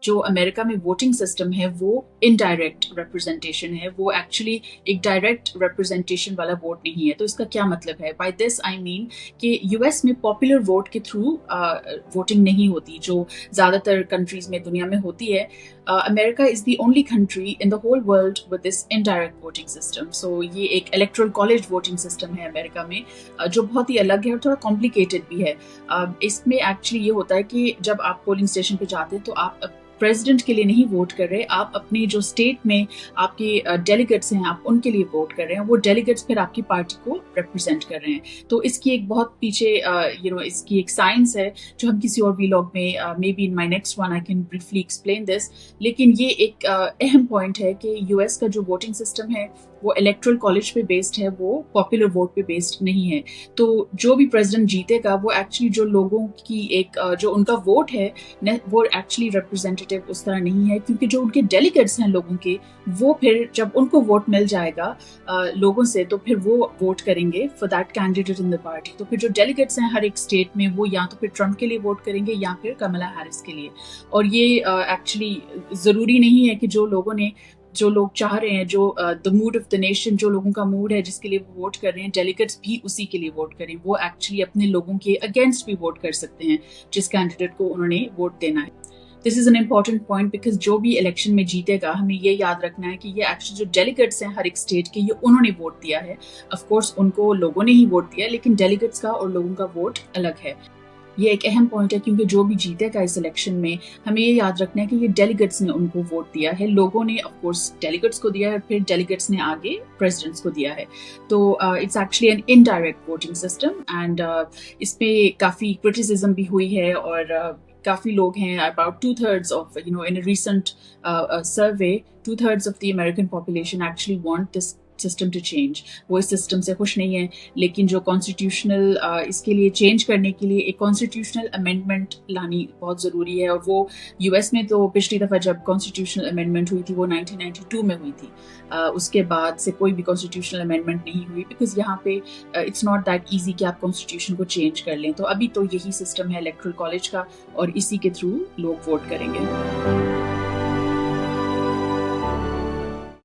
जो अमेरिका में voting system है वो इनडायरेक्ट रिप्रेजेंटेशन है, वो एक्चुअली एक डायरेक्ट रिप्रेजेंटेशन वाला वोट नहीं है। तो इसका क्या मतलब है? बाय दिस आई मीन कि यूएस में पॉपुलर वोट के थ्रू वोटिंग नहीं होती, जो ज़्यादातर कंट्रीज़ में दुनिया में होती है। America is the only country in the whole world with this indirect voting system. So ये एक इलेक्टोरल कॉलेज वोटिंग सिस्टम है अमेरिका में, जो बहुत ही अलग है और थोड़ा कॉम्प्लिकेटेड भी है। इसमें एक्चुअली ये होता है कि जब आप पोलिंग स्टेशन पे जाते हैं तो आप प्रेसिडेंट के लिए नहीं वोट कर रहे, आप अपने जो स्टेट में आपके डेलीगेट्स हैं आप उनके लिए वोट कर रहे हैं। वो डेलीगेट्स फिर आपकी पार्टी को रिप्रेजेंट कर रहे हैं। तो इसकी एक बहुत पीछे इसकी एक साइंस है जो हम किसी और व्लॉग में may be in my next one I can briefly explain this. लेकिन ये एक अहम पॉइंट है कि यूएस का जो वोटिंग सिस्टम है वो इलेक्ट्रल कॉलेज पे बेस्ड है, वो पॉपुलर वोट पे बेस्ड नहीं है। तो जो भी प्रेसिडेंट जीतेगा वो एक्चुअली जो लोगों की एक जो उनका वोट है वो एक्चुअली रिप्रेजेंटेटिव उस तरह नहीं है, क्योंकि जो उनके डेलीगेट्स हैं लोगों के, वो फिर जब उनको वोट मिल जाएगा लोगों से, तो फिर वो वोट करेंगे for that candidate in the party. तो फिर जो डेलीगेट्स हैं हर एक स्टेट में वो या तो फिर ट्रम्प के लिए वोट करेंगे या फिर कमला हैरिस के लिए। और ये एक्चुअली ज़रूरी नहीं है कि जो लोग चाह रहे हैं, जो the mood off the nation, जो लोगों का मूड है जिसके लिए वो वोट कर रहे हैं, डेलीगेट्स भी उसी के लिए वोट करें। वो एक्चुअली अपने लोगों के अगेंस्ट भी वोट कर सकते हैं जिस कैंडिडेट को उन्होंने वोट देना है। This is an important point because जो भी इलेक्शन में जीतेगा हमें ये याद रखना है कि ये एक्चुअली जो डेलीगेट्स हैं हर एक स्टेट के, ये उन्होंने वोट दिया है। ऑफ कोर्स उनको लोगों ने ही वोट दिया, लेकिन डेलीगेट्स का और लोगों का वोट अलग है। ये एक अहम पॉइंट है क्योंकि जो भी जीतेगा इस इलेक्शन में हमें ये याद रखना है कि ये डेलीगेट्स ने उनको वोट दिया है। लोगों ने ऑफ कोर्स डेलीगेट्स को दिया है, फिर डेलीगेट्स ने आगे प्रेसिडेंट्स को दिया है। तो it's actually an indirect voting system and इस पे काफ़ी क्रिटिसिज्म भी हुई है और काफ़ी लोग हैं, about 2/3 of in a recent survey 2/3 of the American population actually want this system to change. वो इस सिस्टम से खुश नहीं है, लेकिन जो कॉन्स्टिट्यूशनल इसके लिए चेंज करने के लिए एक कॉन्स्टिट्यूशनल अमेंडमेंट लानी बहुत ज़रूरी है। और वो यूएस में तो पिछली दफ़ा जब कॉन्स्टिट्यूशनल अमेंडमेंट हुई थी वो 1992 में हुई थी। उसके बाद से कोई भी कॉन्स्टिट्यूशनल अमेंडमेंट नहीं हुई, बिकॉज यहाँ पे इट्स नॉट दैट ईजी कि आप कॉन्स्टिट्यूशन को चेंज कर लें। तो अभी तो यही सिस्टम है इलेक्ट्रल कॉलेज का और इसी के थ्रू लोग वोट करेंगे।